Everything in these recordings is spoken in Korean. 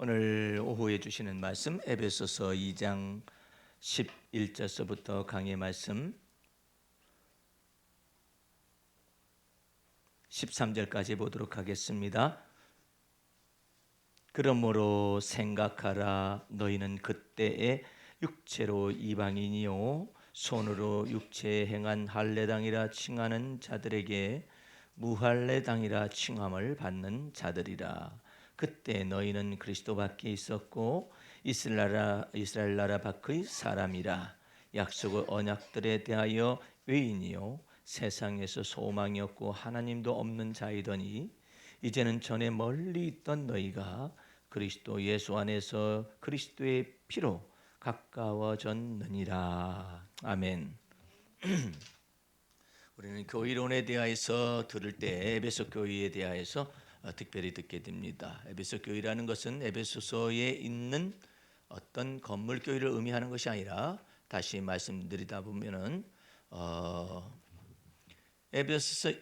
오늘 오후에 주시는 말씀 에베소서 2장 11절서부터 강의 말씀 13절까지 보도록 하겠습니다. 그러므로 생각하라. 너희는 그때에 육체로 이방인이요 손으로 육체에 행한 할례당이라 칭하는 자들에게 무할례당이라 칭함을 받는 자들이라. 그때 너희는 그리스도 밖에 있었고 이스라엘 나라 밖의 사람이라. 약속의 언약들에 대하여 외인이요 세상에서 소망이 없고 하나님도 없는 자이더니 이제는 전에 멀리 있던 너희가 그리스도 예수 안에서 그리스도의 피로 가까워졌느니라. 아멘. 우리는 교회론에 대하여서 들을 때 에베소 교회에 대하여서 특별히 듣게 됩니다. 에베소 교회라는 것은 에베소서에 있는 어떤 건물 교회를 의미하는 것이 아니라 다시 말씀드리다 보면은 에베소서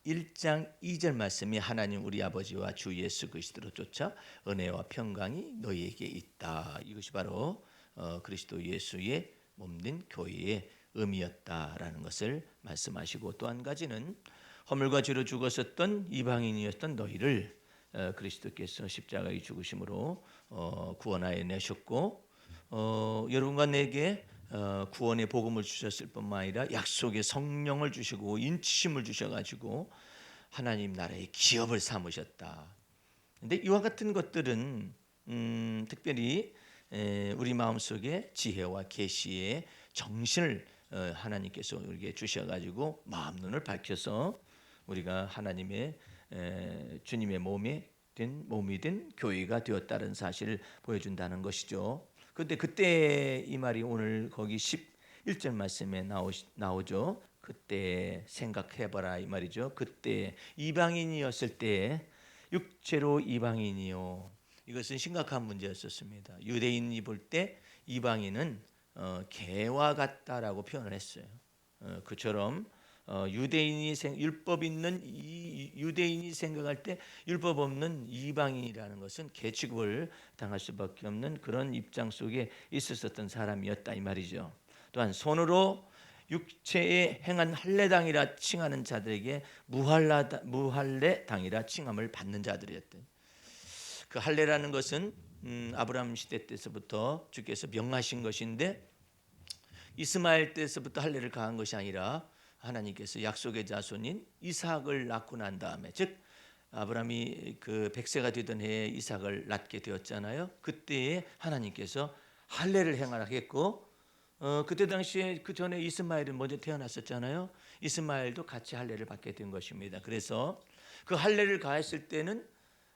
1장 2절 말씀이 하나님 우리 아버지와 주 예수 그리스도로 쫓아 은혜와 평강이 너희에게 있다. 이것이 바로 그리스도 예수의 몸된 교회의 의미였다라는 것을 말씀하시고, 또 한 가지는 허물과 죄로 죽었었던 이방인이었던 너희를 그리스도께서 십자가의 죽으심으로 구원하여 내셨고, 여러분과 내게 구원의 복음을 주셨을 뿐만 아니라 약속의 성령을 주시고 인치심을 주셔가지고 하나님 나라의 기업을 삼으셨다. 근데 이와 같은 것들은 특별히 우리 마음속에 지혜와 계시의 정신을 하나님께서 우리에게 주셔가지고 마음 눈을 밝혀서 우리가 하나님의 주님의 몸이 된 교회가 되었다는 사실을 보여준다는 것이죠. 그런데 그때 이 말이 오늘 거기 11절 말씀에 나오죠. 그때 생각해봐라 이 말이죠. 그때 이방인이었을 때 육체로 이방인이요. 이것은 심각한 문제였었습니다. 유대인이 볼 때 이방인은 개와 같다라고 표현을 했어요. 그처럼 유대인이 율법 있는 유대인이 생각할 때 율법 없는 이방인이라는 것은 개 취급을 당할 수밖에 없는 그런 입장 속에 있었던 사람이었다 이 말이죠. 또한 손으로 육체에 행한 할례당이라 칭하는 자들에게 무할례당이라 칭함을 받는 자들이었다. 그 할례라는 것은 아브라함 시대 때서부터 주께서 명하신 것인데, 이스마엘 때서부터 할례를 가한 것이 아니라 하나님께서 약속의 자손인 이삭을 낳고 난 다음에, 즉 아브라함이 그 100세가 되던 해에 이삭을 낳게 되었잖아요. 그때에 하나님께서 할례를 행하라겠고, 그때 당시에 그 전에 이스마엘은 먼저 태어났었잖아요. 이스마엘도 같이 할례를 받게 된 것입니다. 그래서 그 할례를 가했을 때는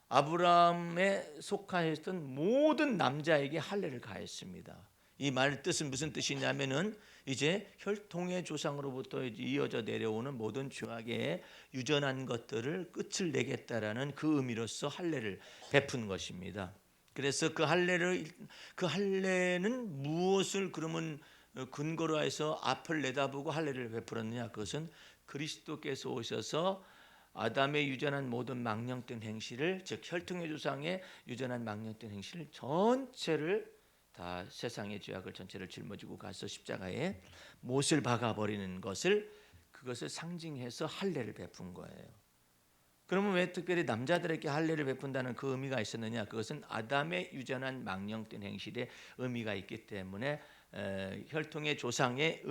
아브라함에 속하였던 모든 남자에게 할례를 가했습니다. 이 말 뜻은 무슨 뜻이냐면은 이제 혈통의 조상으로부터 이어져 내려오는 모든 죄악의 유전한 것들을 끝을 내겠다라는 그 의미로서 할례를 베푼 것입니다. 그래서 그 할례는 무엇을 그러면 근거로 해서 앞을 내다보고 할례를 베풀었느냐? 그것은 그리스도께서 오셔서 아담의 유전한 모든 망령된 행실을, 즉 혈통의 조상의 유전한 망령된 행실 전체를 다 세상의 죄악을 전체를 짊어지고 가서 십자가에 못을 박아버리는 그것을 상징해서 할례를 베푼 거예요. 그러면 왜 특별히 남자들에게 할례를 베푼다는 그 의미가 있었느냐? 그것은 아담의 유전한 망령된 행실에 의미가 있기 때문에 혈통의 조상의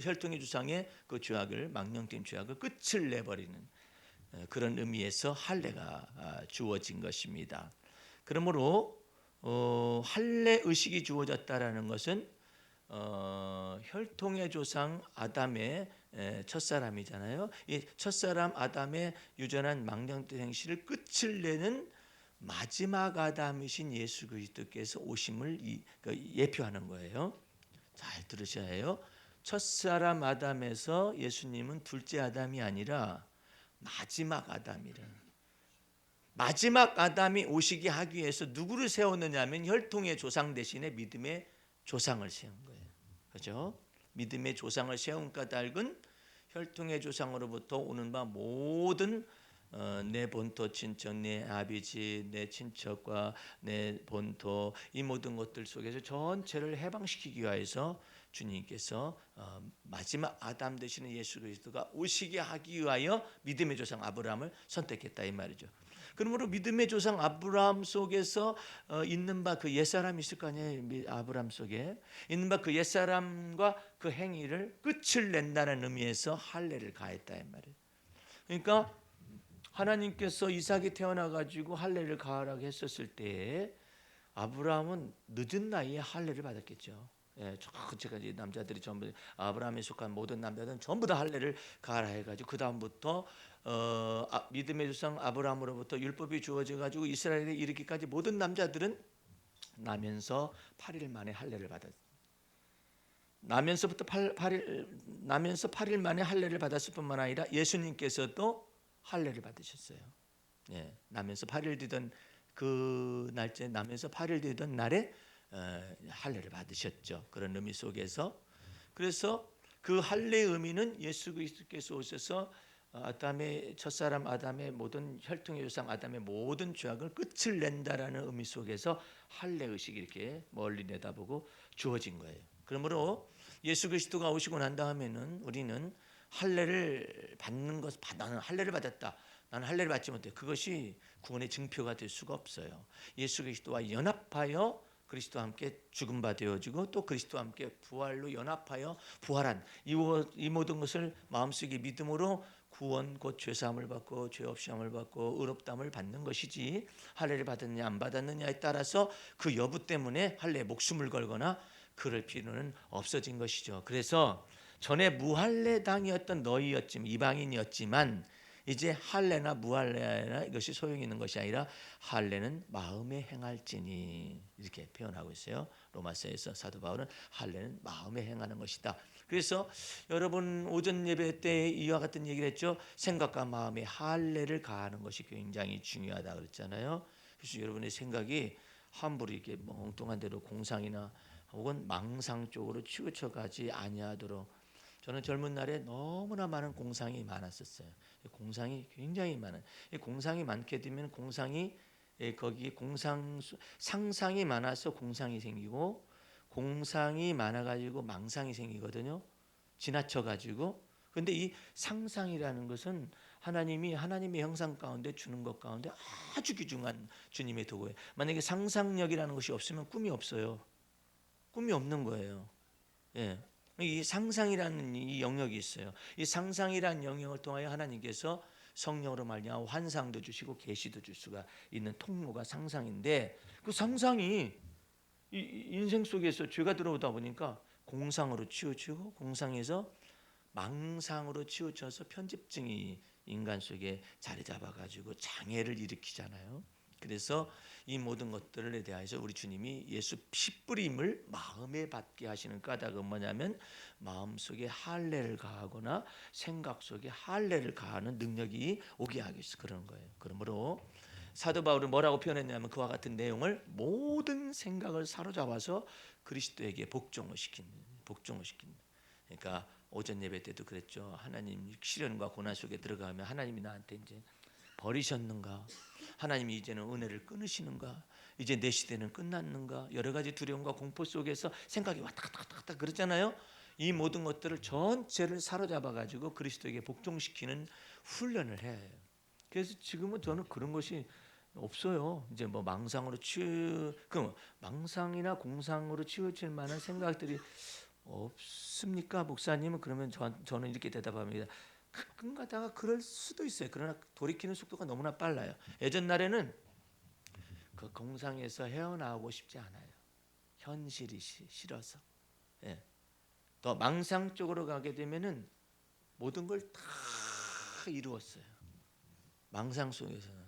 혈통의 조상의 그 죄악을, 망령된 죄악을 끝을 내버리는 그런 의미에서 할례가 주어진 것입니다. 그러므로 할례 의식이 주어졌다라는 것은 혈통의 조상 아담의 첫사람이잖아요. 이 첫사람 아담의 유전한 망령된 행실을 끝을 내는 마지막 아담이신 예수 그리스도께서 오심을 예표하는 거예요. 잘 들으셔야 해요. 첫사람 아담에서 예수님은 둘째 아담이 아니라 마지막 아담이라. 마지막 아담이 오시게 하기 위해서 누구를 세웠느냐면 혈통의 조상 대신에 믿음의 조상을 세운 거예요. 그렇죠? 믿음의 조상을 세운 까닭은 혈통의 조상으로부터 오는 바 모든 내 본토 친척, 내 아비지, 내 친척과 내 본토 이 모든 것들 속에서 전체를 해방시키기 위해서 주님께서 마지막 아담 되시는 예수 그리스도가 오시게 하기 위하여 믿음의 조상 아브라함을 선택했다 이 말이죠. 그러므로 믿음의 조상 아브라함 속에서 있는 바 그 옛사람이 있을 거 아니에요. 아브라함 속에 있는 바 그 옛사람과 그 행위를 끝을 낸다는 의미에서 할례를 가했다 이 말이에요. 그러니까 하나님께서 이삭이 태어나 가지고 할례를 가하라고 했었을 때에 아브라함은 늦은 나이에 할례를 받았겠죠. 예, 저까지 남자들이 전부 아브라함에 속한 모든 남자들은 전부 다 할례를 가하라 해가지고 그 다음부터 믿음의 조상 아브라함으로부터 율법이 주어져 가지고 이스라엘에 이르기까지 모든 남자들은 나면서 8일 만에 할례를 받았. 나면서부터 8일 만에 할례를 받았을 뿐만 아니라 예수님께서도 할례를 받으셨어요. 예, 나면서 8일 되던 그 날짜에 나면서 8일 되던 날에 할례를 받으셨죠. 그런 의미 속에서 그래서 그 할례의 의미는 예수 그리스도께서 오셔서 아담의 첫사람 아담의 모든 혈통의 조상 아담의 모든 죄악을 끝을 낸다라는 의미 속에서 할례 의식이 이렇게 멀리 내다보고 주어진 거예요. 그러므로 예수 그리스도가 오시고 난 다음에는 우리는 할례를 받는 것, 나는 할례를 받았다. 나는 할례를 받지 못해. 그것이 구원의 증표가 될 수가 없어요. 예수 그리스도와 연합하여 그리스도와 함께 죽음 바 되어지고 또 그리스도와 함께 부활로 연합하여 부활한 이 모든 것을 마음속에 믿음으로 구원 곧 죄사함을 받고 죄 없이 함을 받고 의롭다함을 받는 것이지 할례를 받았느냐 안 받았느냐에 따라서 그 여부 때문에 할례에 목숨을 걸거나 그럴 필요는 없어진 것이죠. 그래서 전에 무할례당이었던 너희였지만 이방인이었지만 이제 할례나 무할례나 이것이 소용이 있는 것이 아니라 할례는 마음에 행할지니 이렇게 표현하고 있어요. 로마서에서 사도 바울은 할례는 마음에 행하는 것이다. 그래서 여러분 오전 예배 때 이와 같은 얘기를 했죠. 생각과 마음에 할례를 가하는 것이 굉장히 중요하다 그랬잖아요. 그래서 여러분의 생각이 함부로 이렇게 멍뚱한 대로 공상이나 혹은 망상 쪽으로 치우쳐가지 아니하도록 저는 젊은 날에 너무나 많은 공상이 많았었어요. 공상이 굉장히 많아요. 공상이 많게 되면 공상이 거기에 상상이 많아서 공상이 생기고 공상이 많아가지고 망상이 생기거든요. 지나쳐가지고. 근데 이 상상이라는 것은 하나님이 하나님의 형상 가운데 주는 것 가운데 아주 귀중한 주님의 도구예요. 만약에 상상력이라는 것이 없으면 꿈이 없어요. 꿈이 없는 거예요. 예. 이 상상이라는 이 영역이 있어요. 이 상상이라는 영역을 통하여 하나님께서 성령으로 말미암아 환상도 주시고 계시도 줄 수가 있는 통로가 상상인데 그 상상이 이 인생 속에서 죄가 들어오다 보니까 공상으로 치우치고 공상에서 망상으로 치우쳐서 편집증이 인간 속에 자리 잡아가지고 장애를 일으키잖아요. 그래서 이 모든 것들에 대해서 우리 주님이 예수 피뿌림을 마음에 받게 하시는 까닭은 뭐냐면 마음속에 할례를 가하거나 생각 속에 할례를 가하는 능력이 오게 하기 위해서 그러는 거예요. 그러므로 사도 바울은 뭐라고 표현했냐면 그와 같은 내용을 모든 생각을 사로잡아서 그리스도에게 복종을 시킨다. 그러니까 오전 예배 때도 그랬죠. 하나님 시련과 고난 속에 들어가면 하나님이 나한테 이제 버리셨는가? 하나님이 이제는 은혜를 끊으시는가? 이제 내 시대는 끝났는가? 여러 가지 두려움과 공포 속에서 생각이 왔다 갔다 그러잖아요. 이 모든 것들을 전체를 사로잡아 가지고 그리스도에게 복종시키는 훈련을 해야 해요. 그래서 지금은 저는 그런 것이 없어요. 이제 뭐 망상이나 공상으로 치우칠 만한 생각들이 없습니까, 목사님은? 그러면 저는 이렇게 대답합니다. 가끔 가다가 그럴 수도 있어요. 그러나 돌이키는 속도가 너무나 빨라요. 예전 날에는 그 공상에서 헤어나오고 싶지 않아요. 현실이 싫어서. 예. 더 망상 쪽으로 가게 되면은 모든 걸 다 이루었어요. 망상 속에서는.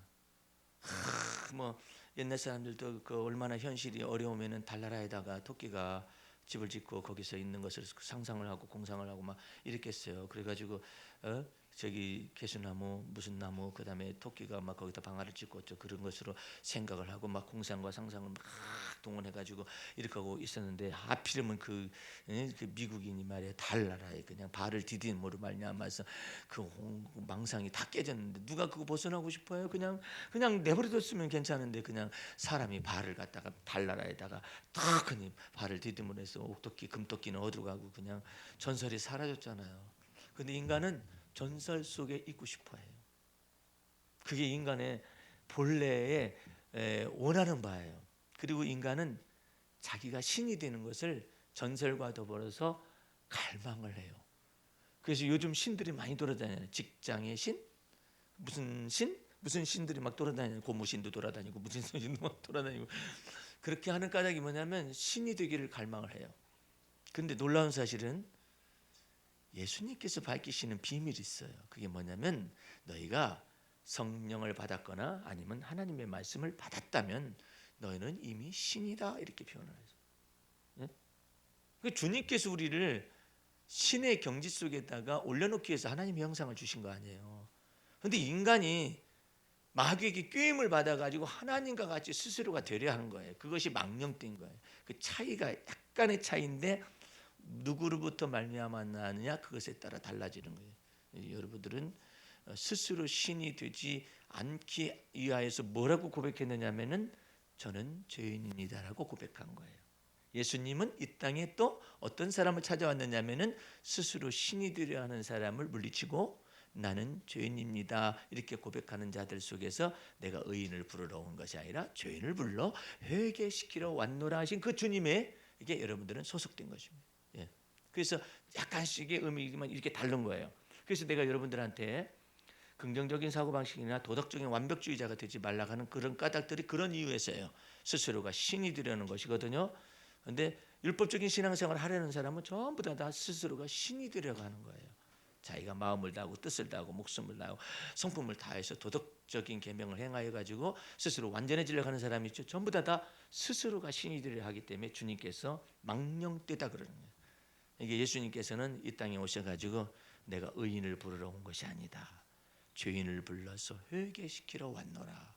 뭐 옛날 사람들도 그 얼마나 현실이 어려우면은 달나라에다가 토끼가 집을 짓고 거기서 있는 것을 상상을 하고 공상을 하고 막 이랬겠어요. 그래가지고 저기 개수나무 무슨 나무 그다음에 토끼가 막 거기다 방아를 찍고 저 그런 것으로 생각을 하고 막 공상과 상상을 막 동원해가지고 이렇게 하고 있었는데 하필이면 그 미국인이 말이야 달나라에 그냥 발을 디딤으로 말미암아서 그 망상이 다 깨졌는데 누가 그거 벗어나고 싶어요? 그냥 내버려뒀으면 괜찮은데 그냥 사람이 발을 갖다가 달나라에다가 딱 그냥 발을 디딤으로 해서 옥토끼 금토끼는 어디로 가고 그냥 전설이 사라졌잖아요. 근데 인간은 전설 속에 있고 싶어해요. 그게 인간의 본래의 원하는 바예요. 그리고 인간은 자기가 신이 되는 것을 전설과 더불어서 갈망을 해요. 그래서 요즘 신들이 많이 돌아다녀요. 직장의 신, 무슨 신들이 막 돌아다니는 고무신도 돌아다니고 무슨 신도 막 돌아다니고 그렇게 하는 까닭이 뭐냐면 신이 되기를 갈망을 해요. 근데 놀라운 사실은 예수님께서 밝히시는 비밀이 있어요. 그게 뭐냐면 너희가 성령을 받았거나 아니면 하나님의 말씀을 받았다면 너희는 이미 신이다 이렇게 표현을 해요. 네? 주님께서 우리를 신의 경지 속에다가 올려놓기 위해서 하나님의 형상을 주신 거 아니에요. 그런데 인간이 마귀에게 꾀임을 받아가지고 하나님과 같이 스스로가 되려 하는 거예요. 그것이 망령된 거예요. 그 차이가 약간의 차이인데 누구로부터 말미암아 나느냐 그것에 따라 달라지는 거예요. 여러분들은 스스로 신이 되지 않기 위하여서 뭐라고 고백했느냐면은 저는 죄인입니다라고 고백한 거예요. 예수님은 이 땅에 또 어떤 사람을 찾아왔느냐면은 스스로 신이 되려 하는 사람을 물리치고 나는 죄인입니다 이렇게 고백하는 자들 속에서 내가 의인을 부르러 온 것이 아니라 죄인을 불러 회개시키러 왔노라 하신 그 주님의 이게 여러분들은 소속된 것입니다. 예. 그래서 약간씩의 의미만 이렇게 다른 거예요. 그래서 내가 여러분들한테 긍정적인 사고방식이나 도덕적인 완벽주의자가 되지 말라고 하는 그런 까닭들이 그런 이유에서예요. 스스로가 신이 되려는 것이거든요. 그런데 율법적인 신앙생활을 하려는 사람은 전부 다 스스로가 신이 되려고 하는 거예요. 자기가 마음을 다하고 뜻을 다하고 목숨을 다하고 성품을 다해서 도덕적인 계명을 행하여 가지고 스스로 완전해지려고 하는 사람이 있죠. 전부 다 스스로가 신이 되려 하기 때문에 주님께서 망령되다 그러는 거예요. 이게 예수님께서는 이 땅에 오셔가지고 내가 의인을 부르러 온 것이 아니다. 죄인을 불러서 회개시키러 왔노라.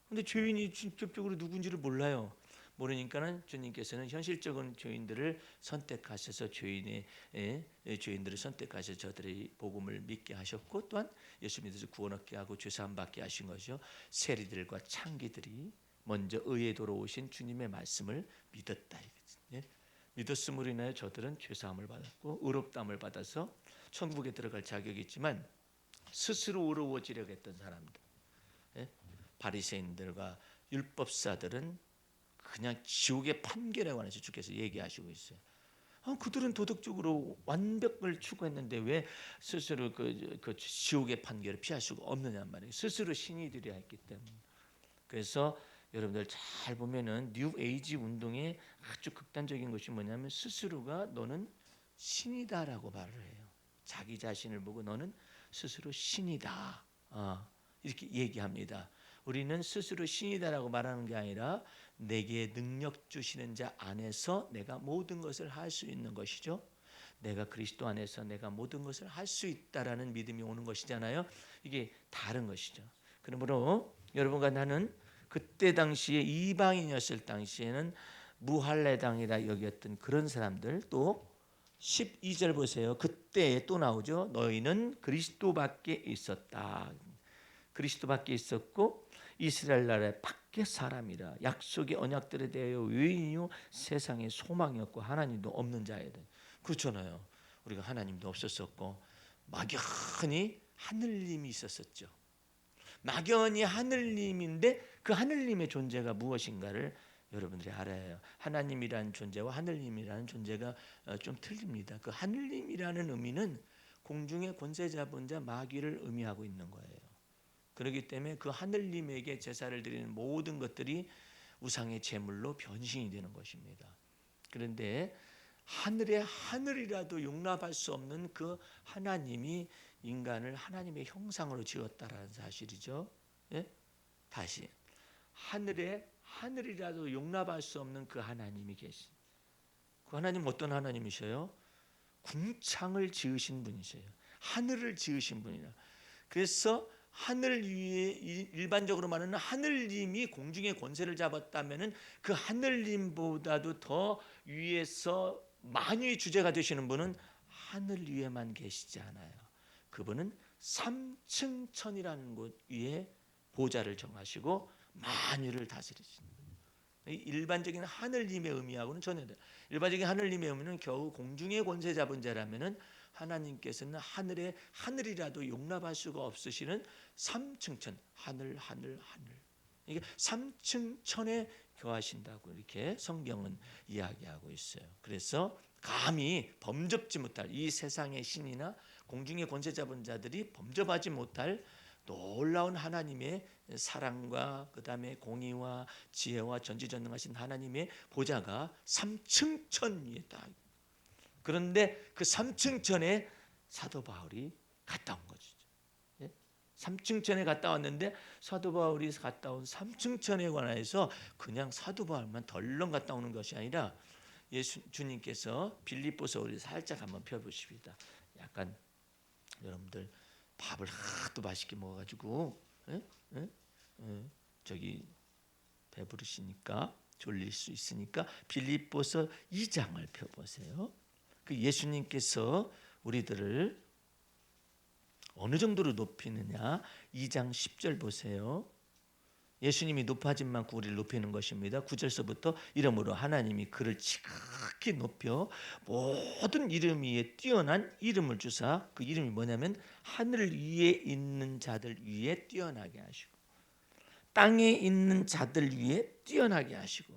근데 죄인이 직접적으로 누군지를 몰라요. 모르니까는 주님께서는 현실적인 죄인들을 선택하셔서 죄인들을 선택하셔서 저들의 복음을 믿게 하셨고 또한 예수 믿어서 구원 얻게 하고 죄 사함 받게 하신 것이요. 세리들과 창기들이 먼저 의에 돌아오신 주님의 말씀을 믿었다. 믿었음으로 인하여 저들은 죄 사함을 받았고 의롭다함을 받아서 천국에 들어갈 자격이 있지만 스스로 의로워지려고 했던 사람들, 바리새인들과 율법사들은 그냥 지옥의 판결에 관해서 주께서 얘기하시고 있어요. 그들은 도덕적으로 완벽을 추구했는데 왜 스스로 그 지옥의 판결을 피할 수가 없느냐 말이에요. 스스로 신이 되려 했기 때문에. 그래서 여러분들 잘 보면은 뉴 에이지 운동의 아주 극단적인 것이 뭐냐면 스스로가 너는 신이다라고 말을 해요. 자기 자신을 보고 너는 스스로 신이다. 이렇게 얘기합니다. 우리는 스스로 신이다라고 말하는 게 아니라 내게 능력 주시는 자 안에서 내가 모든 것을 할 수 있는 것이죠. 내가 그리스도 안에서 내가 모든 것을 할 수 있다라는 믿음이 오는 것이잖아요. 이게 다른 것이죠. 그러므로 여러분과 나는 그때 당시에 이방인이었을 당시에는 무할례당이라 여겼던 그런 사람들 또 12절 보세요. 그때 또 나오죠. 너희는 그리스도밖에 있었다. 그리스도밖에 있었고 이스라엘 나라의 밖의 사람이라 약속의 언약들에 대하여 외인이요 세상에 소망이었고 하나님도 없는 자이다. 그렇잖아요. 우리가 하나님도 없었었고 막연히 하늘님이 있었었죠. 막연히 하늘님인데 그 하늘님의 존재가 무엇인가를 여러분들이 알아야 해요. 하나님이라는 존재와 하늘님이라는 존재가 좀 틀립니다. 그 하늘님이라는 의미는 공중의 권세 잡은 자 마귀를 의미하고 있는 거예요. 그렇기 때문에 그 하늘님에게 제사를 드리는 모든 것들이 우상의 제물로 변신이 되는 것입니다. 그런데 하늘의 하늘이라도 용납할 수 없는 그 하나님이 인간을 하나님의 형상으로 지었다라는 사실이죠. 예? 다시 하늘의 하늘이라도 용납할 수 없는 그 하나님이 계신 그 하나님 어떤 하나님이셔요? 궁창을 지으신 분이세요. 하늘을 지으신 분이라. 그래서 하늘 위에 일반적으로 말하는 하늘님이 공중의 권세를 잡았다면은 그 하늘님보다도 더 위에서 만유의 주제가 되시는 분은 하늘 위에만 계시지 않아요. 그분은 삼층천이라는 곳 위에 보좌를 정하시고 만유를 다스리시는 거예요. 일반적인 하늘님의 의미하고는 전혀 다르다. 일반적인 하늘님의 의미는 겨우 공중의 권세 잡은 자라면은 하나님께서는 하늘이라도 용납할 수가 없으시는 삼층천, 하늘. 이게 삼층천에 거하신다고 이렇게 성경은 이야기하고 있어요. 그래서 감히 범접지 못할 이 세상의 신이나 공중의 권세 잡은 자들이 범접하지 못할 놀라운 하나님의 사랑과 그다음에 공의와 지혜와 전지전능하신 하나님의 보좌가 삼층천 위에 딱. 그런데 그 삼층천에 사도 바울이 갔다 온 거죠. 예? 삼층천에 갔다 왔는데 사도 바울이 갔다 온 삼층천에 관해서 그냥 사도 바울만 덜렁 갔다 오는 것이 아니라 주님께서 빌립보서 우리 살짝 한번 펴보십니다. 약간 여러분들 밥을 하도 맛있게 먹어가지고 저기 배부르시니까 졸릴 수 있으니까 빌립보서 2장을 펴보세요. 그 예수님께서 우리들을 어느 정도로 높이느냐 2장 10절 보세요. 예수님이 높아진 만큼 우리를 높이는 것입니다. 9절서부터 이러므로 하나님이 그를 지극히 높여 모든 이름 위에 뛰어난 이름을 주사 그 이름이 뭐냐면 하늘 위에 있는 자들 위에 뛰어나게 하시고 땅에 있는 자들 위에 뛰어나게 하시고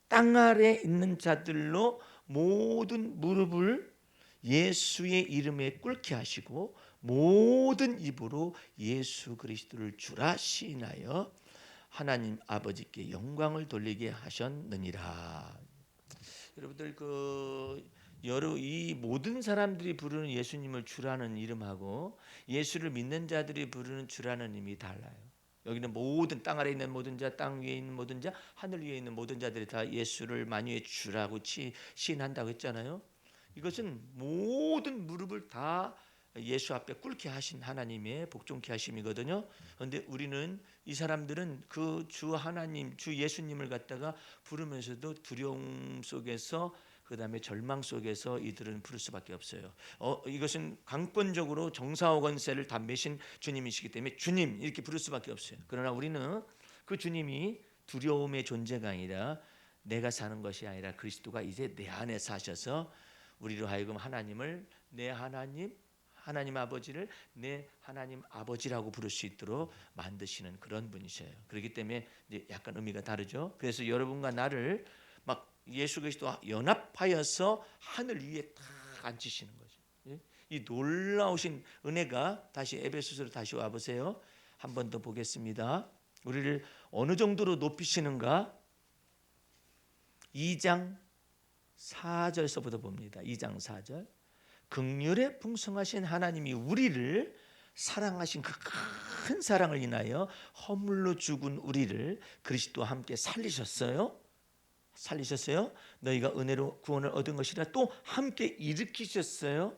땅 아래 있는 자들로 모든 무릎을 예수의 이름에 꿇게 하시고 모든 입으로 예수 그리스도를 주라 시인하여 하나님 아버지께 영광을 돌리게 하셨느니라. 여러분들 이 모든 사람들이 부르는 예수님을 주라는 이름하고 예수를 믿는 자들이 부르는 주라는 이름이 달라요. 여기는 모든 땅 아래 있는 모든 자, 땅 위에 있는 모든 자, 하늘 위에 있는 모든 자들이 다 예수를 만유의 주라고 시인한다고 했잖아요. 이것은 모든 무릎을 다 예수 앞에 꿇게 하신 하나님의 복종케 하심이거든요. 그런데 우리는 이 사람들은 그 주 하나님, 주 예수님을 갖다가 부르면서도 두려움 속에서 그다음에 절망 속에서 이들은 부를 수밖에 없어요. 이것은 강권적으로 정사오 권세를 다 메신 주님이시기 때문에 주님 이렇게 부를 수밖에 없어요. 그러나 우리는 그 주님이 두려움의 존재가 아니라 내가 사는 것이 아니라 그리스도가 이제 내 안에 사셔서 우리로 하여금 하나님을 내 하나님 아버지를 내 하나님 아버지라고 부를 수 있도록 만드시는 그런 분이셔요. 그렇기 때문에 이제 약간 의미가 다르죠. 그래서 여러분과 나를 막 예수 그리스도와 연합하여서 하늘 위에 딱 앉히시는 거죠. 이 놀라우신 은혜가 다시 에베소서로 다시 와 보세요. 한 번 더 보겠습니다. 우리를 어느 정도로 높이시는가? 2장 4절서부터 봅니다. 2장 4절. 긍휼에 풍성하신 하나님이 우리를 사랑하신 그 큰 사랑을 인하여 허물로 죽은 우리를 그리스도와 함께 살리셨어요. 너희가 은혜로 구원을 얻은 것이라 또 함께 일으키셨어요.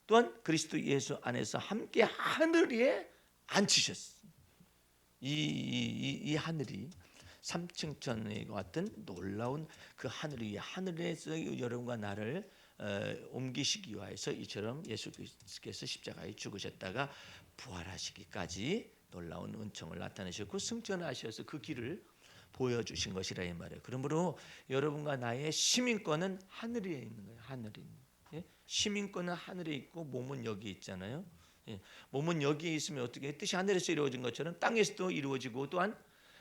또한 그리스도 예수 안에서 함께 하늘 위에 앉히셨어요. 이 하늘이 삼층천에 같은 놀라운 그 하늘 위에 하늘에서 여러분과 나를 옮기시기 위하여서 이처럼 예수께서 십자가에 죽으셨다가 부활하시기까지 놀라운 은총을 나타내셨고 승천하셔서 그 길을 보여주신 것이라 이 말이에요. 그러므로 여러분과 나의 시민권은 하늘에 있는 거예요. 하늘에. 예? 시민권은 하늘에 있고 몸은 여기 있잖아요. 예. 몸은 여기에 있으면 어떻게 뜻이 하늘에서 이루어진 것처럼 땅에서도 이루어지고 또한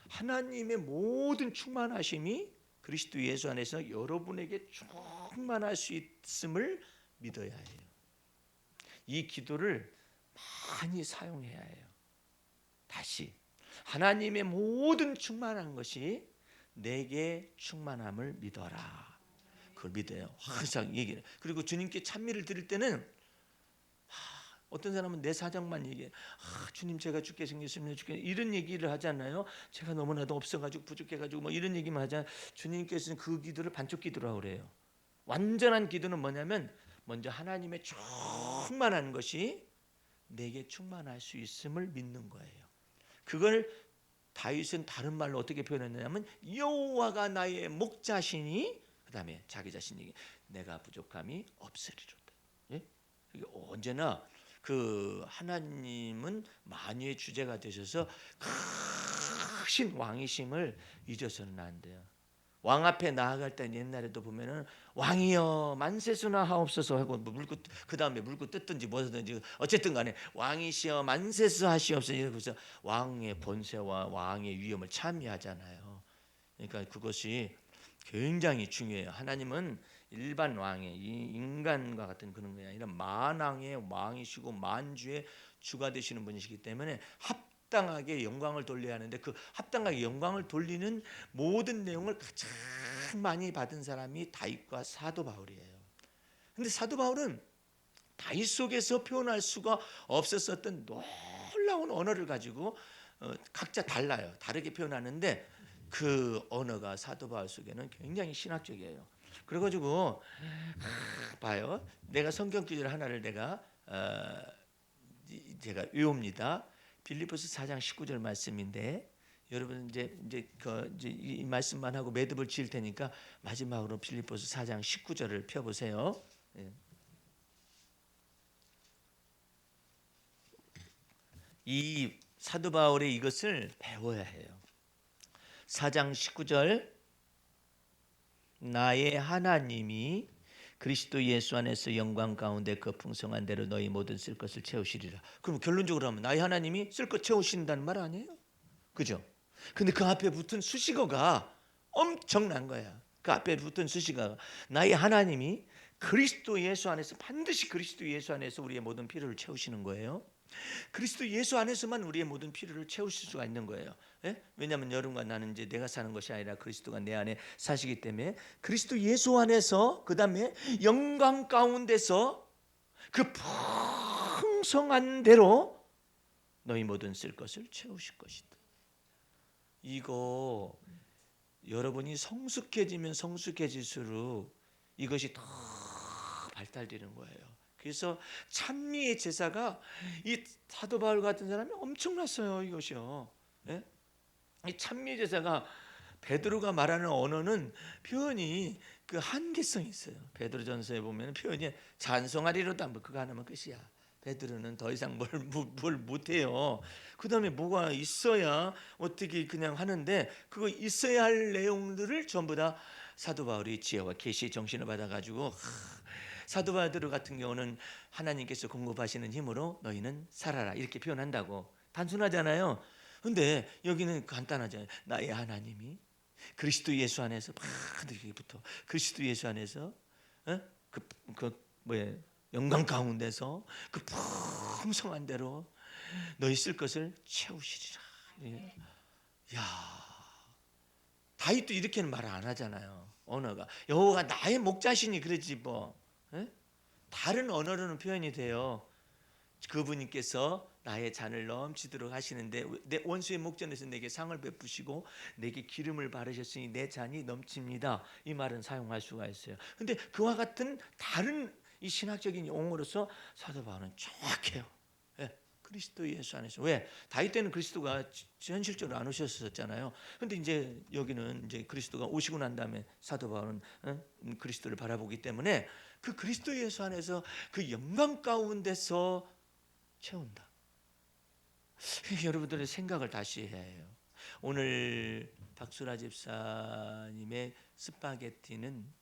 하나님의 모든 충만하심이 그리스도 예수 안에서 여러분에게 충만할 수 있음을 믿어야 해요. 이 기도를 많이 사용해야 해요. 다시 하나님의 모든 충만한 것이 내게 충만함을 믿어라. 그걸 믿어요. 항상 얘기해요. 그리고 주님께 찬미를 드릴 때는 어떤 사람은 내 사정만 얘기해. 주님 제가 죽게 생겼으면 이런 얘기를 하잖아요. 제가 너무나도 없어가지고 부족해가지고 뭐 이런 얘기만 하잖아요. 주님께서는 그 기도를 반쪽 기도라고 그래요. 완전한 기도는 뭐냐면 먼저 하나님의 충만한 것이 내게 충만할 수 있음을 믿는 거예요. 그걸 다윗은 다른 말로 어떻게 표현했냐면 여호와가 나의 목자시니 그다음에 자기 자신에게 내가 부족함이 없으리로다. 예? 언제나 그 하나님은 만유의 주제가 되셔서 크신 왕이심을 잊어서는 안 돼요. 왕 앞에 나아갈 때 옛날에도 보면은 왕이여 만세수나 하옵소서 하고 물고 그 다음에 물고 뜯든지 뭐든지 어쨌든 간에 왕이시여 만세수 하시옵소서 이러면서 왕의 본세와 왕의 위엄을 찬미하잖아요. 그러니까 그것이 굉장히 중요해요. 하나님은 일반 왕의 이 인간과 같은 그런 게 아니라 만왕의 왕이시고 만주의 주가 되시는 분이시기 때문에 합당하게 영광을 돌려야 하는데 그 합당하게 영광을 돌리는 모든 내용을 가장 많이 받은 사람이 다윗과 사도 바울이에요. 근데 사도 바울은 다윗 속에서 표현할 수가 없었던 놀라운 언어를 가지고 각자 달라요. 다르게 표현하는데 그 언어가 사도 바울 속에는 굉장히 신학적이에요. 그래가지고 봐요. 내가 성경 구절 하나를 제가 외웁니다. 빌립보서 4장 19절 말씀인데 여러분 이제 이 말씀만 하고 매듭을 지을 테니까 마지막으로 빌립보서 4장 19절을 펴보세요. 예. 이 사도 바울의 이것을 배워야 해요. 4장 19절 나의 하나님이 그리스도 예수 안에서 영광 가운데 그 풍성한 대로 너희 모든 쓸 것을 채우시리라. 그럼 결론적으로 하면 나의 하나님이 쓸 것 채우신다는 말 아니에요? 그죠? 근데 그 앞에 붙은 수식어가 엄청난 거야. 그 앞에 붙은 수식어가 나의 하나님이 그리스도 예수 안에서 반드시 그리스도 예수 안에서 우리의 모든 필요를 채우시는 거예요. 그리스도 예수 안에서만 우리의 모든 필요를 채우실 수가 있는 거예요. 예? 왜냐하면 여러분과 나는 이제 내가 사는 것이 아니라 그리스도가 내 안에 사시기 때문에 그리스도 예수 안에서 그 다음에 영광 가운데서 그 풍성한 대로 너희 모든 쓸 것을 채우실 것이다. 이거 여러분이 성숙해지면 성숙해질수록 이것이 더 발달되는 거예요. 그래서 찬미의 제사가 이 사도 바울 같은 사람이 엄청났어요. 이것이요. 예? 이 찬미의 제사가 베드로가 말하는 언어는 표현이 그 한계성이 있어요. 베드로전서에 보면 표현이 찬송하리로다 뭐 그거 하나면 끝이야. 베드로는 더 이상 뭘 못해요. 그 다음에 뭐가 있어야 어떻게 그냥 하는데 그거 있어야 할 내용들을 전부 다 사도 바울이 지혜와 계시의 정신을 받아가지고 사도 바울 같은 경우는 하나님께서 공급하시는 힘으로 너희는 살아라 이렇게 표현한다고 단순하잖아요. 근데 여기는 간단하잖아요. 나의 하나님이 그리스도 예수 안에서 이렇게부터 그리스도 예수 안에서 뭐야 영광 가운데서 그 풍성한 대로 너희 쓸 것을 채우시리라. 야, 다윗도 이렇게는 말 안 하잖아요. 언어가 여호와가 나의 목자시니 그러지 뭐. 에? 다른 언어로는 표현이 돼요. 그분께서 나의 잔을 넘치도록 하시는데 내 원수의 목전에서 내게 상을 베푸시고 내게 기름을 바르셨으니 내 잔이 넘칩니다. 이 말은 사용할 수가 있어요. 근데 그와 같은 다른 이 신학적인 용어로서 사도 바울은 정확해요. 예, 그리스도 예수 안에서. 왜? 다윗 때는 그리스도가 현실적으로 안 오셨었잖아요. 근데 이제 여기는 이제 그리스도가 오시고 난 다음에 사도 바울은 그리스도를 바라보기 때문에 그 그리스도 예수 안에서 그 영광 가운데서 채운다. 여러분들의 생각을 다시 해야 해요. 오늘 박수라 집사님의 스파게티는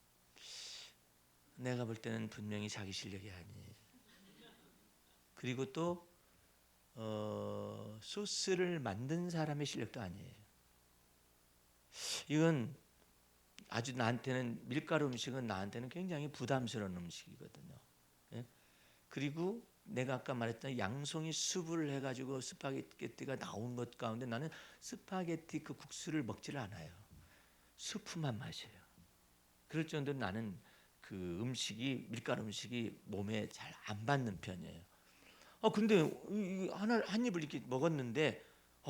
내가 볼 때는 분명히 자기 실력이 아니에요. 그리고 또 소스를 만든 사람의 실력도 아니에요. 이건 아주 나한테는 밀가루 음식은 나한테는 굉장히 부담스러운 음식이거든요. 예? 그리고 내가 아까 말했던 양송이 수프를 해가지고 스파게티가 나온 것 가운데 나는 스파게티 그 국수를 먹지를 않아요. 수프만 마셔요. 그럴 정도로 나는 그 음식이 밀가루 음식이 몸에 잘 안 받는 편이에요. 근데 한 입을 이렇게 먹었는데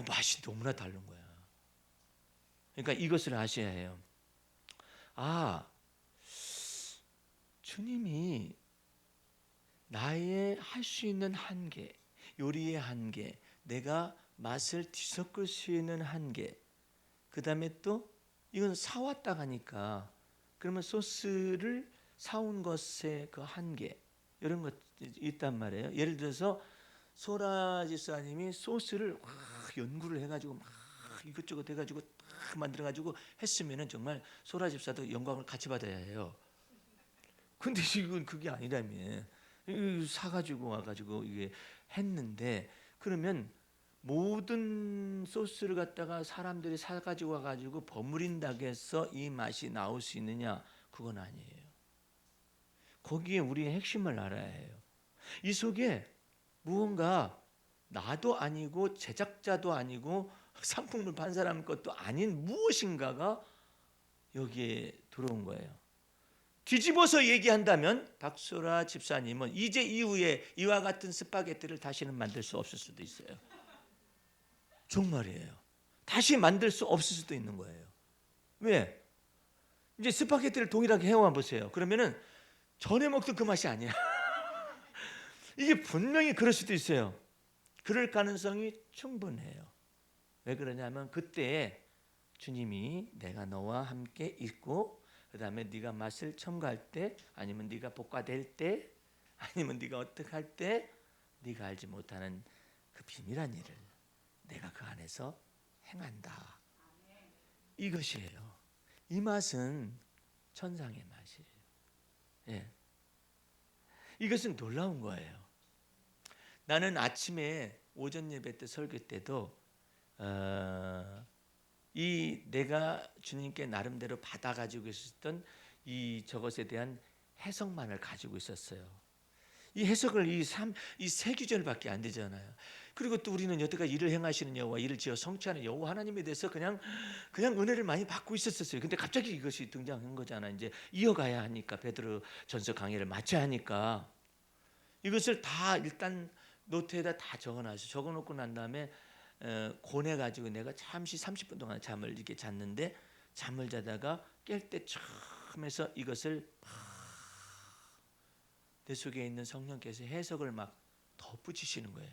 맛이 너무나 다른 거야. 그러니까 이것을 아셔야 해요. 주님이 나의 할 수 있는 한계, 요리의 한계, 내가 맛을 뒤섞을 수 있는 한계, 그 다음에 또 이건 사왔다 하니까 그러면 소스를 사온 것의 그 한계, 이런 것 있단 말이에요. 예를 들어서 소라 집사님이 소스를 연구를 해가지고 막 이것저것 해가지고 딱 만들어가지고 했으면은 정말 소라 집사도 영광을 같이 받아야 해요. 근데 지금 그게 아니라며, 사가지고 와가지고 이게 했는데, 그러면 모든 소스를 갖다가 사람들이 사가지고 와가지고 버무린다고 해서 이 맛이 나올 수 있느냐? 그건 아니에요. 거기에 우리의 핵심을 알아야 해요. 이 속에 무언가 나도 아니고 제작자도 아니고 상품을 판 사람 것도 아닌 무엇인가가 여기에 들어온 거예요. 뒤집어서 얘기한다면 박소라 집사님은 이제 이후에 이와 같은 스파게티를 다시는 만들 수 없을 수도 있어요. 정말이에요. 다시 만들 수 없을 수도 있는 거예요. 왜? 이제 스파게티를 동일하게 해와 보세요. 그러면은 전에 먹던 그 맛이 아니야. 이게 분명히 그럴 수도 있어요. 그럴 가능성이 충분해요. 왜 그러냐면 그때 주님이 내가 너와 함께 있고, 그 다음에 네가 맛을 첨가할 때, 아니면 네가 볶아낼 때, 아니면 네가 어떻게 할 때 네가 알지 못하는 그 비밀한 일을 내가 그 안에서 행한다. 이것이에요. 이 맛은 천상의 맛이에요. 예. 이것은 놀라운 거예요. 나는 아침에 오전 예배 때 설교 때도 이 내가 주님께 나름대로 받아가지고 있었던 이 저것에 대한 해석만을 가지고 있었어요. 이 해석을 이 세 구절밖에 안 되잖아요. 그리고 또 우리는 여태까지 일을 행하시는 여호와, 일을 지어 성취하는 여호와 하나님에 대해서 그냥 은혜를 많이 받고 있었어요. 근데 갑자기 이것이 등장한 거잖아. 이제 이어가야 하니까, 베드로 전서 강의를 마쳐야 하니까 이것을 다 일단 노트에다 다 적어놓고 난 다음에 고뇌 가지고 내가 잠시 30분 동안 잠을 이렇게 잤는데, 잠을 자다가 깰 때 처음에서 이것을 내 속에 있는 성령께서 해석을 막 덧붙이시는 거예요.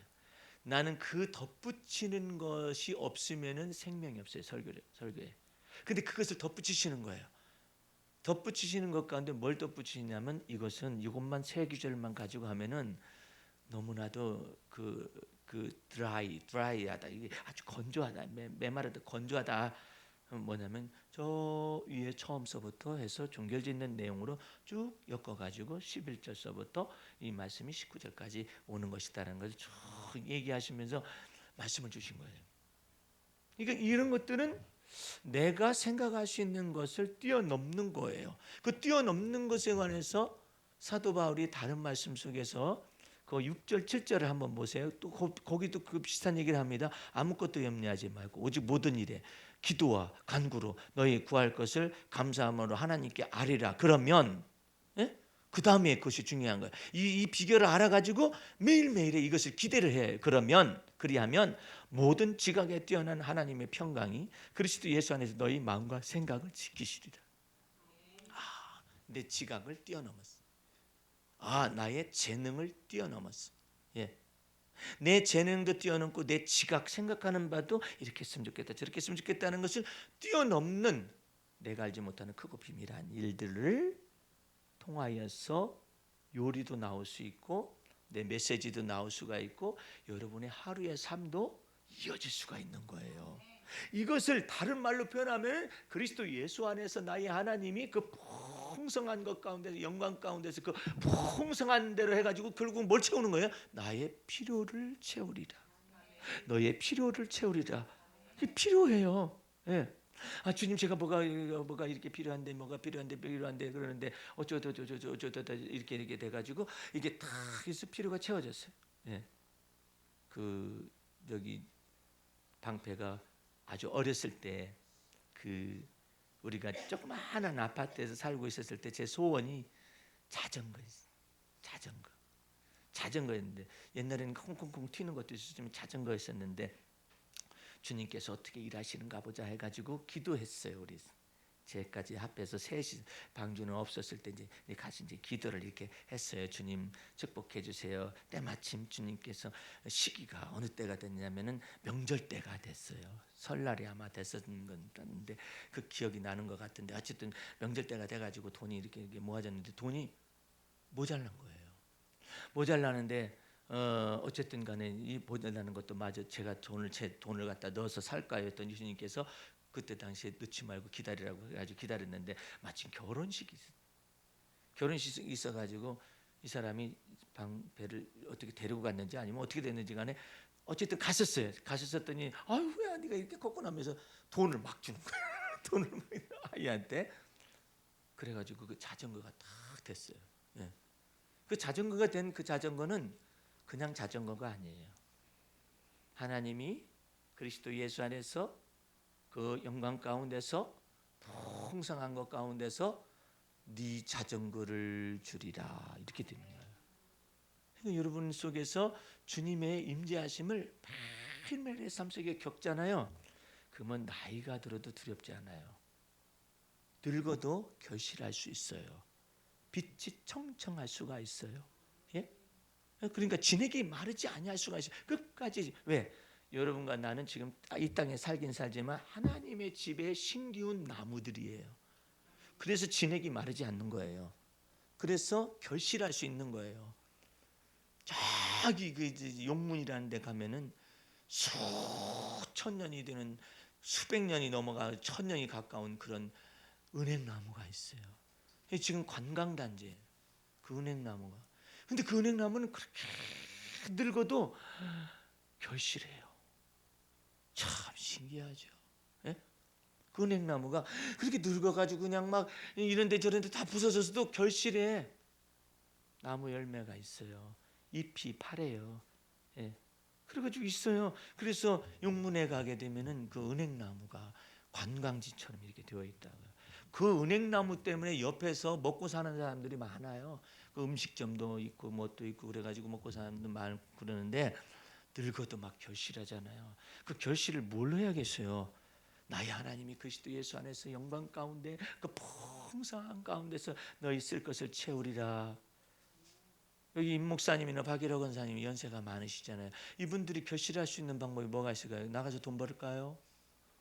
나는 그 덧붙이는 것이 없으면은 생명이 없어요. 설교에. 근데 그것을 덧붙이시는 거예요. 덧붙이시는 것 가운데 뭘 덧붙이냐면, 이것만 세 구절만 가지고 하면은 너무나도 드라이하다. 이게 아주 건조하다. 메마르다, 건조하다. 뭐냐면 저 위에 처음서부터 해서 종결짓는 내용으로 쭉 엮어가지고 11절서부터 이 말씀이 19절까지 오는 것이다라는 것을 쭉 얘기하시면서 말씀을 주신 거예요. 그러니까 이런 것들은 내가 생각할 수 있는 것을 뛰어넘는 거예요. 그 뛰어넘는 것에 관해서 사도 바울이 다른 말씀 속에서 그 6절 7절을 한번 보세요. 또 거기도 그 비슷한 얘기를 합니다. 아무것도 염려하지 말고 오직 모든 일에 기도와 간구로 너희 구할 것을 감사함으로 하나님께 아뢰라. 그러면, 예? 그 다음에 그것이 중요한 거예요. 이 비결을 알아가지고 매일매일에 이것을 기대를 해요. 그리하면 모든 지각에 뛰어난 하나님의 평강이 그리스도 예수 안에서 너희 마음과 생각을 지키시리라. 내 지각을 뛰어넘었어. 나의 재능을 뛰어넘었어. 예. 내 재능도 뛰어넘고 내 지각, 생각하는 바도 이렇게 했으면 좋겠다, 저렇게 했으면 좋겠다는 것을 뛰어넘는, 내가 알지 못하는 크고 비밀한 일들을 통하여서 요리도 나올 수 있고 내 메시지도 나올 수가 있고 여러분의 하루의 삶도 이어질 수가 있는 거예요. 이것을 다른 말로 표현하면 그리스도 예수 안에서 나의 하나님이 그 풍성한 것 가운데서, 영광 가운데서 그 풍성한 대로 해가지고 결국 뭘 채우는 거예요? 나의 필요를 채우리라. 너의 필요를 채우리라. 필요해요. 예. 주님, 제가 뭐가 이렇게 필요한데, 뭐가 필요한데 그러는데 어쩌다 이렇게 돼가지고 이게 다 해서 필요가 채워졌어요. 예. 여기 방패가 아주 어렸을 때 우리가 조그마한 아파트에서 살고 있었을 때 제 소원이 자전거였어요. 자전거였는데 옛날에는 콩콩콩 튀는 것도 있었지만 자전거였었는데 주님께서 어떻게 일하시는가 보자 해가지고 기도했어요. 우리 제까지 합해서 셋이 방주는 없었을 때 이제 가서 이제 기도를 이렇게 했어요. 주님 축복해 주세요. 때마침 주님께서 시기가 어느 때가 됐냐면은 명절 때가 됐어요. 설날이 아마 됐었던 건데 그 기억이 나는 것 같은데 어쨌든 명절 때가 돼가지고 돈이 이렇게 모아졌는데 돈이 모자란 거예요. 모자라는데 어쨌든 간에 이 모자라는 것도 마저 제가 제 돈을 갖다 넣어서 살까요 했더니 주님께서 그때 당시에 넣지 말고 기다리라고 해가지고 기다렸는데 마침 결혼식이 있어가지고 이 사람이 배를 어떻게 데리고 갔는지 아니면 어떻게 됐는지 간에 어쨌든 갔었어요. 갔었더니 아유야 네가 이렇게 걷고 나면서 돈을 막 주는 거야. 돈을 막 아이한테. 그래가지고 그 자전거가 딱 됐어요. 예. 그 자전거가 된 그 자전거는 그냥 자전거가 아니에요. 하나님이 그리스도 예수 안에서 그 영광 가운데서 풍성한 것 가운데서 네 자전거를 주리라 이렇게 되는 거예요. 그러니까 여러분 속에서 주님의 임재하심을 매일매일의 삶 속에 겪잖아요. 그러면 나이가 들어도 두렵지 않아요. 늙어도 결실할 수 있어요. 빛이 청청할 수가 있어요. 예? 그러니까 진에게 마르지 아니할 수가 있어요. 끝까지. 왜? 여러분과 나는 지금 이 땅에 살긴 살지만 하나님의 집에 신기운 나무들이에요. 그래서 진액이 마르지 않는 거예요. 그래서 결실할 수 있는 거예요. 저기 그 용문이라는 데 가면은 수천 년이 되는 수백 년이 넘어가 천 년이 가까운 그런 은행나무가 있어요. 지금 관광단지예요. 그 은행나무가. 근데 그 은행나무는 그렇게 늙어도 결실해요. 참 신기하죠. 예? 그 은행나무가 그렇게 늙어가지고 그냥 막 이런데 저런데 다 부서져서도 결실에 나무 열매가 있어요. 잎이 파래요. 예. 그래가지고 있어요. 그래서 용문에 가게 되면은 그 은행나무가 관광지처럼 이렇게 되어 있다고요. 그 은행나무 때문에 옆에서 먹고 사는 사람들이 많아요. 그 음식점도 있고 뭣도 있고 그래가지고 먹고 사는 사람도 많고 그러는데 늙어도 막 결실하잖아요. 그 결실을 뭘로 해야겠어요? 나의 하나님이 그리스도 예수 안에서 영광 가운데 그 풍성한 가운데서 너희 쓸 것을 채우리라. 여기 임 목사님이나 박일호 권사님이 연세가 많으시잖아요. 이분들이 결실할 수 있는 방법이 뭐가 있을까요? 나가서 돈 벌을까요?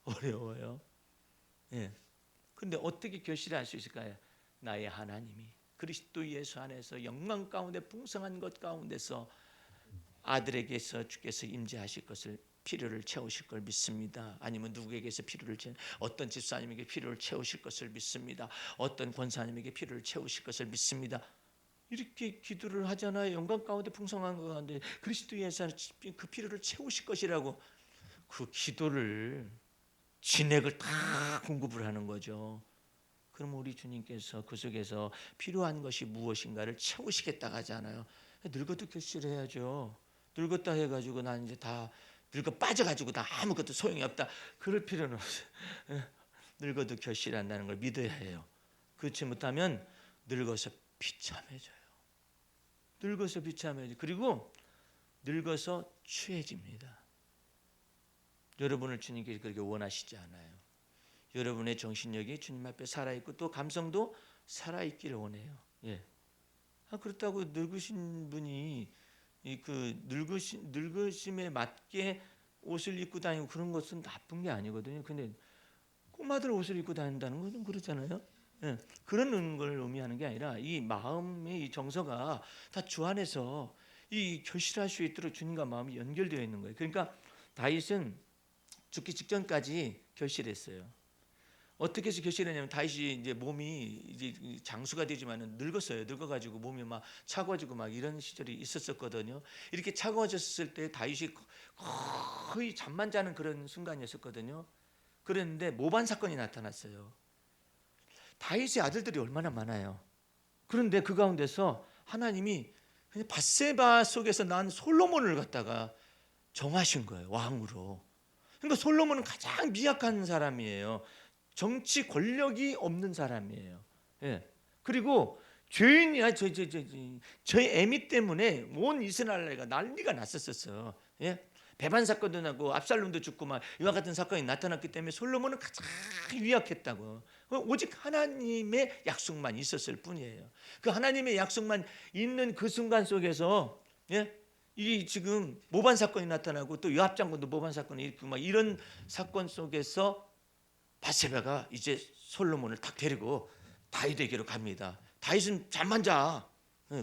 어려워요. 예. 근데 어떻게 결실할 수 있을까요? 나의 하나님이 그리스도 예수 안에서 영광 가운데 풍성한 것 가운데서 아들에게서 주께서 임재하실 것을 필요를 채우실 걸 믿습니다. 아니면 누구에게서 필요를 어떤 집사님에게 필요를 채우실 것을 믿습니다. 어떤 권사님에게 필요를 채우실 것을 믿습니다. 이렇게 기도를 하잖아요. 영광 가운데 풍성한 것 가운데 그리스도 예수 안에서 그 필요를 채우실 것이라고 그 기도를 진액을 다 공급을 하는 거죠. 그럼 우리 주님께서 그 속에서 필요한 것이 무엇인가를 채우시겠다 하잖아요. 늙어도 결실해야죠. 늙었다 해가지고 난 이제 다 늙어 빠져가지고 다 아무것도 소용이 없다. 그럴 필요는 없어요. 늙어도 결실한다는 걸 믿어야 해요. 그렇지 못하면 늙어서 비참해져요. 늙어서 비참해져요. 그리고 늙어서 추해집니다. 여러분을 주님께서 그렇게 원하시지 않아요. 여러분의 정신력이 주님 앞에 살아있고 또 감성도 살아있기를 원해요. 예. 그렇다고 늙으신 분이 그 늙으심에 맞게 옷을 입고 다니고 그런 것은 나쁜 게 아니거든요. 근데 꼬마들 옷을 입고 다닌다는 건 좀 그렇잖아요. 예. 그런 걸 의미하는 게 아니라 이 마음의 이 정서가 다 주 안에서 이 결실할 수 있도록 주님과 마음이 연결되어 있는 거예요. 그러니까 다윗은 죽기 직전까지 결실했어요. 어떻게 해서 결실했냐면 다윗이 이제 몸이 이제 장수가 되지만은 늙었어요. 늙어가지고 몸이 막 차가워지고 막 이런 시절이 있었거든요. 이렇게 차가워졌을 때 다윗이 거의 잠만 자는 그런 순간이었거든요. 그랬는데 모반 사건이 나타났어요. 다윗의 아들들이 얼마나 많아요. 그런데 그 가운데서 하나님이 그냥 밧세바 속에서 난 솔로몬을 갖다가 정하신 거예요. 왕으로. 그러니까 솔로몬은 가장 미약한 사람이에요. 정치 권력이 없는 사람이에요. 예. 그리고 죄인이야. 저희 애미 때문에 온 이스라엘가 난리가 났었어요. 예. 배반 사건도 나고 압살롬도 죽고 막 이와 같은 사건이 나타났기 때문에 솔로몬은 가장 유약했다고. 오직 하나님의 약속만 있었을 뿐이에요. 그 하나님의 약속만 있는 그 순간 속에서 이 지금 모반 사건이 나타나고 또 요압 장군도 모반 사건이 있고 막 이런 사건 속에서 바세바가 이제 솔로몬을 딱 데리고 다윗에게로 갑니다. 다윗은 잠만 자.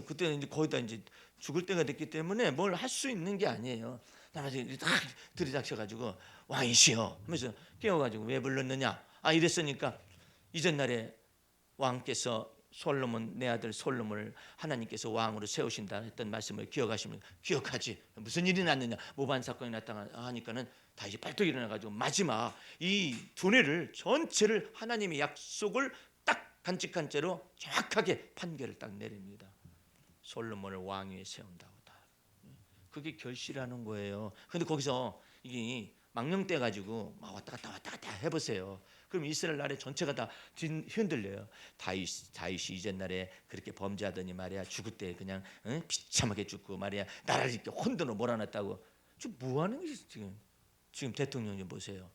그때는 이제 거의 다 이제 죽을 때가 됐기 때문에 뭘 할 수 있는 게 아니에요. 나중에 딱 들이닥쳐가지고 왕이시여 하면서 깨워가지고 왜 불렀느냐? 이랬으니까 이전날에 왕께서 솔로몬 내 아들 솔로몬을 하나님께서 왕으로 세우신다 했던 말씀을 기억하시면 기억하지. 무슨 일이 났느냐? 모반 사건이 나타나니까는 다시 빨리 일어나가지고 마지막 이 두뇌를 전체를 하나님의 약속을 딱 간직한 채로 정확하게 판결을 딱 내립니다. 솔로몬을 왕 위에 세운다고 다. 그게 결실하는 거예요. 근데 거기서 이게 망령돼 가지고 막 왔다 갔다 해보세요. 그럼 이스라엘 나라 전체가 다 흔들려요. 다윗이 이전날에 그렇게 범죄하더니 말이야 죽을 때 그냥 비참하게 죽고 말이야 나라를 이렇게 혼돈으로 몰아놨다고. 지금 뭐 하는 거지 지금 대통령 좀 보세요.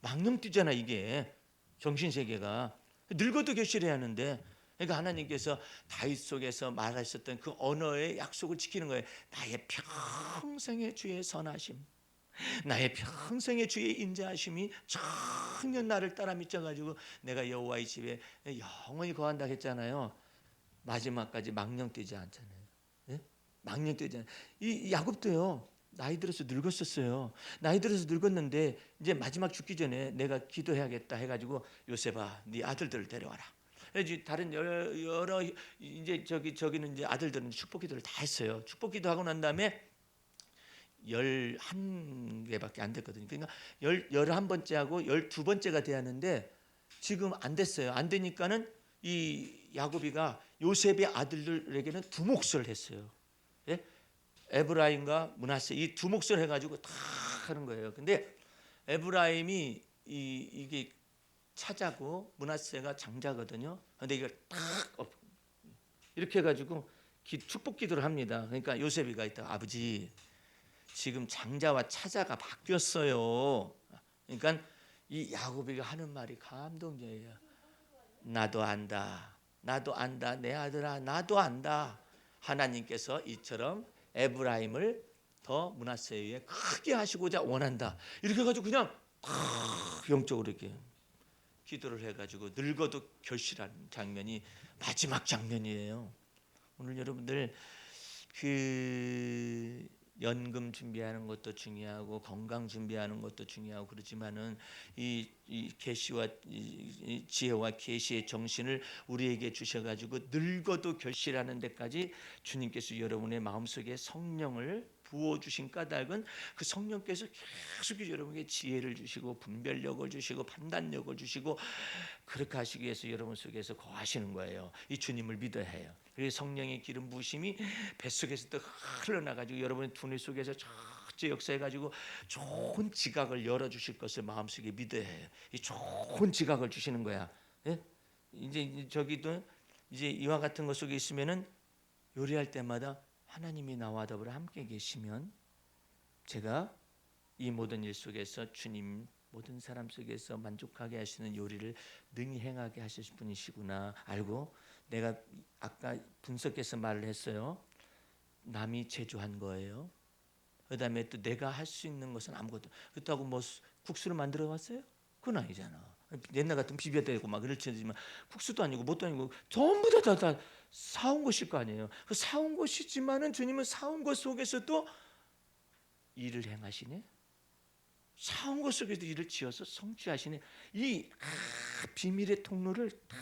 망령뛰잖아 이게. 정신세계가 늙어도 결실해야 하는데, 그러니까 하나님께서 다윗 속에서 말하셨던 그 언어의 약속을 지키는 거예요. 나의 평생의 주의 선하심, 나의 평생의 주의 인자하심이 청년 나를 따라 미쳐가지고 내가 여호와의 집에 영원히 거한다 했잖아요. 마지막까지 망령뛰지 않잖아요. 망령뛰지 않아요. 이 야곱도요. 나이 들어서 늙었었어요. 나이 들어서 늙었는데 이제 마지막 죽기 전에 내가 기도해야겠다 해가지고 요셉아, 네 아들들을 데려와라. 그래서 다른 여러 이제 저기는 이제 아들들은 축복기도를 다 했어요. 축복기도 하고 난 다음에 11개밖에 안 됐거든요. 그러니까 11번째하고 12번째가 돼야 하는데 지금 안 됐어요. 안 되니까는 이 야곱이가 요셉의 아들들에게는 두 몫을 했어요. 에브라임과 므낫세 이 두 몫을 해가지고 다 하는 거예요. 근데 에브라임이 이게 차자고 므낫세가 장자거든요. 근데 이걸 딱 이렇게 해가지고 축복 기도를 합니다. 그러니까 요셉이가 있다. 아버지, 지금 장자와 차자가 바뀌었어요. 그러니까 이 야곱이가 하는 말이 감동적이에요. 나도 안다. 내 아들아, 나도 안다. 하나님께서 이처럼 에브라임을 더 므낫세 위에 크게 하시고자 원한다. 이렇게 해가지고 그냥 영적으로 이렇게 기도를 해가지고 늙어도 결실하는 장면이 마지막 장면이에요. 오늘 여러분들 그 연금 준비하는 것도 중요하고 건강 준비하는 것도 중요하고 그렇지만은 이 계시와 이 지혜와 계시의 정신을 우리에게 주셔가지고 늙어도 결실하는 데까지 주님께서 여러분의 마음속에 성령을 부어주신 까닭은 그 성령께서 계속 여러분에게 지혜를 주시고 분별력을 주시고 판단력을 주시고 그렇게 하시기 위해서 여러분 속에서 거하시는 거예요. 이 주님을 믿어야 해요. 그래서 성령의 기름 부으심이 뱃속에서 또 흘러나가지고 여러분의 두뇌 속에서 절제 역사해가지고 좋은 지각을 열어주실 것을 마음속에 믿어야 해요. 이 좋은 지각을 주시는 거야. 이제 저기도 이제 이와 같은 것 속에 있으면은 요리할 때마다 하나님이 나와 더불어 함께 계시면 제가 이 모든 일 속에서 주님 모든 사람 속에서 만족하게 하시는 요리를 능히 행하게 하실 분이시구나 알고 내가 아까 분석해서 말을 했어요. 남이 제조한 거예요. 그다음에 또 내가 할 수 있는 것은 아무것도. 그렇다고 뭐 국수를 만들어 왔어요? 그건 아니잖아. 옛날 같으면 비벼야 되고 막 그렇지만 국수도 아니고 뭣도 아니고 전부 다 사온 것일 거 아니에요. 그 사온 것이지만은 주님은 사온 것 속에서도 일을 행하시네. 사온 것 속에도 일을 지어서 성취하시네. 이 비밀의 통로를 다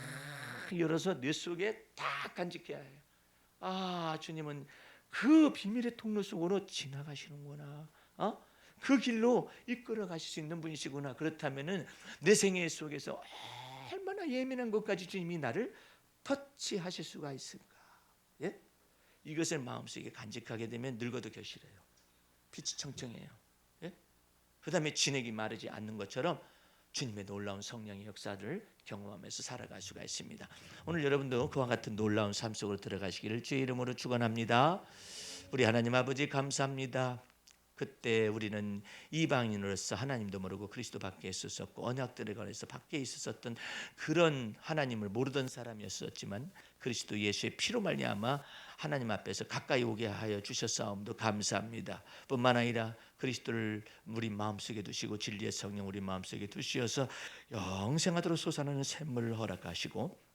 열어서 뇌 속에 딱 간직해야 해요. 주님은 그 비밀의 통로 속으로 지나가시는구나. 그 길로 이끌어 가실 수 있는 분이시구나. 그렇다면은 내 생애 속에서 얼마나 예민한 것까지 주님이 나를 터치하실 수가 있을까? 이것을 마음속에 간직하게 되면 늙어도 결실해요. 빛이 청청해요. 그다음에 진액이 마르지 않는 것처럼 주님의 놀라운 성령의 역사를 경험하면서 살아갈 수가 있습니다. 오늘 여러분도 그와 같은 놀라운 삶 속으로 들어가시기를 주의 이름으로 축원합니다. 우리 하나님 아버지 감사합니다. 그때 우리는 이방인으로서 하나님도 모르고 그리스도 밖에 있었었고 언약들에 관해서 밖에 있었던 그런 하나님을 모르던 사람이었었지만 그리스도 예수의 피로 말미암아 하나님 앞에서 가까이 오게 하여 주셨사옴도 감사합니다. 뿐만 아니라 그리스도를 우리 마음속에 두시고 진리의 성령 우리 마음속에 두시어서 영생하도록 솟아나는 샘물을 허락하시고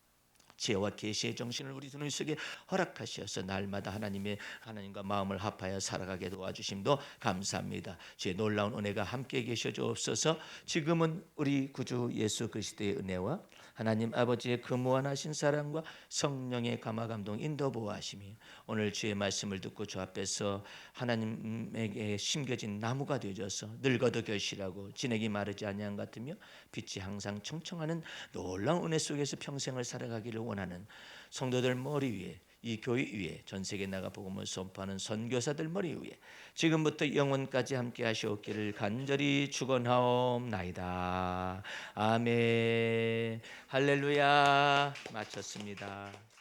지혜와 계시의 정신을 우리 눈 속에 허락하셔서 날마다 하나님과 마음을 합하여 살아가게 도와주심도 감사합니다. 주의 놀라운 은혜가 함께 계셔 주옵소서. 지금은 우리 구주 예수 그리스도의 은혜와 하나님 아버지의 그 무한하신 사랑과 성령의 감화 감동 인도 보호하심이 오늘 주의 말씀을 듣고 주 앞에서 하나님에게 심겨진 나무가 되어져서 늙어도 결실하고 진액이 마르지 아니한 같으며 빛이 항상 청청하는 놀라운 은혜 속에서 평생을 살아가기를 원하는 성도들 머리 위에 이 교회 위에 전 세계 나가 복음을 선포하는 선교사들 머리 위에 지금부터 영원까지 함께 하시옵기를 간절히 축원하옵나이다. 아멘. 할렐루야. 마쳤습니다.